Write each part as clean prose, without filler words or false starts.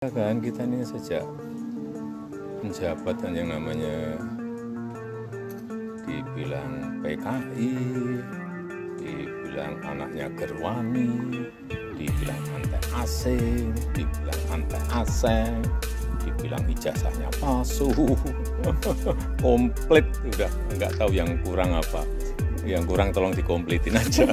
Kan kita ini sejak penjabat kan yang namanya dibilang PKI, dibilang anaknya Gerwani, dibilang antek asing, dibilang antek aseng, dibilang ijazahnya palsu, komplit udah nggak tahu yang kurang apa. Yang kurang tolong dikompletin aja.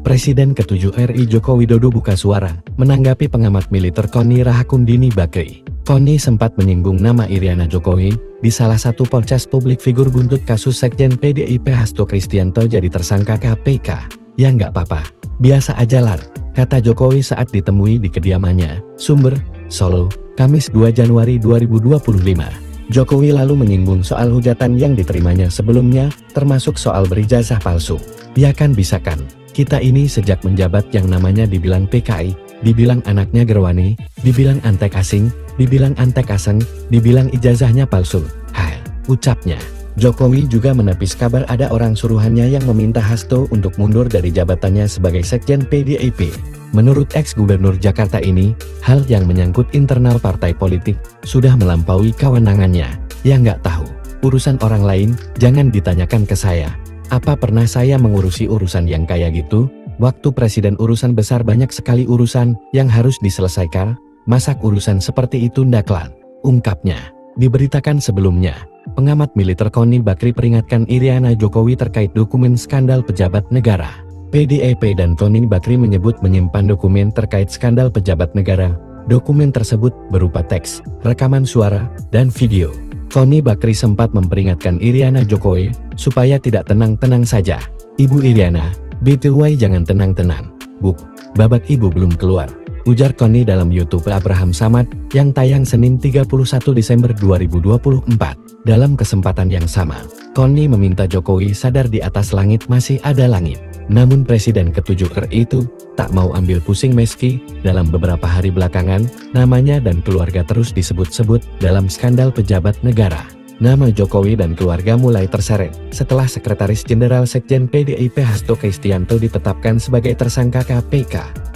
Presiden ke-7 RI Joko Widodo buka suara, menanggapi pengamat militer Koni Rahakundini Bakri. Koni sempat menyinggung nama Iriana Jokowi, di salah satu podcast publik figur buntut kasus Sekjen PDIP Hasto Kristianto jadi tersangka KPK. Ya nggak apa-apa, biasa aja lar, kata Jokowi saat ditemui di kediamannya. Sumber, Solo, Kamis 2 Januari 2025. Jokowi lalu menyinggung soal hujatan yang diterimanya sebelumnya, termasuk soal berijazah palsu. Ya kan bisa kan, kita ini sejak menjabat yang namanya dibilang PKI, dibilang anaknya Gerwani, dibilang antek asing, dibilang antek aseng, dibilang ijazahnya palsu. Hai, ucapnya. Jokowi juga menepis kabar ada orang suruhannya yang meminta Hasto untuk mundur dari jabatannya sebagai Sekjen PDIP. Menurut ex-gubernur Jakarta ini, hal yang menyangkut internal partai politik sudah melampaui kewenangannya. Ya nggak tahu, urusan orang lain jangan ditanyakan ke saya. Apa pernah saya mengurusi urusan yang kayak gitu? Waktu presiden urusan besar banyak sekali urusan yang harus diselesaikan, masak urusan seperti itu ndaklan, ungkapnya. Diberitakan sebelumnya, pengamat militer Koni Bakri peringatkan Iriana Jokowi terkait dokumen skandal pejabat negara. PDIP dan Koni Bakri menyebut menyimpan dokumen terkait skandal pejabat negara. Dokumen tersebut berupa teks, rekaman suara, dan video. Koni Bakri sempat memperingatkan Iriana Jokowi supaya tidak tenang-tenang saja. Ibu Iriana, BTW jangan tenang-tenang. Buk, babat ibu belum keluar, ujar Koni dalam YouTube Abraham Samad yang tayang Senin 31 Desember 2024. Dalam kesempatan yang sama, Koni meminta Jokowi sadar di atas langit masih ada langit. Namun Presiden ke-7 RI itu tak mau ambil pusing meski dalam beberapa hari belakangan namanya dan keluarga terus disebut-sebut dalam skandal pejabat negara. Nama Jokowi dan keluarga mulai terseret setelah Sekretaris Jenderal Sekjen PDIP Hasto Kristianto ditetapkan sebagai tersangka KPK.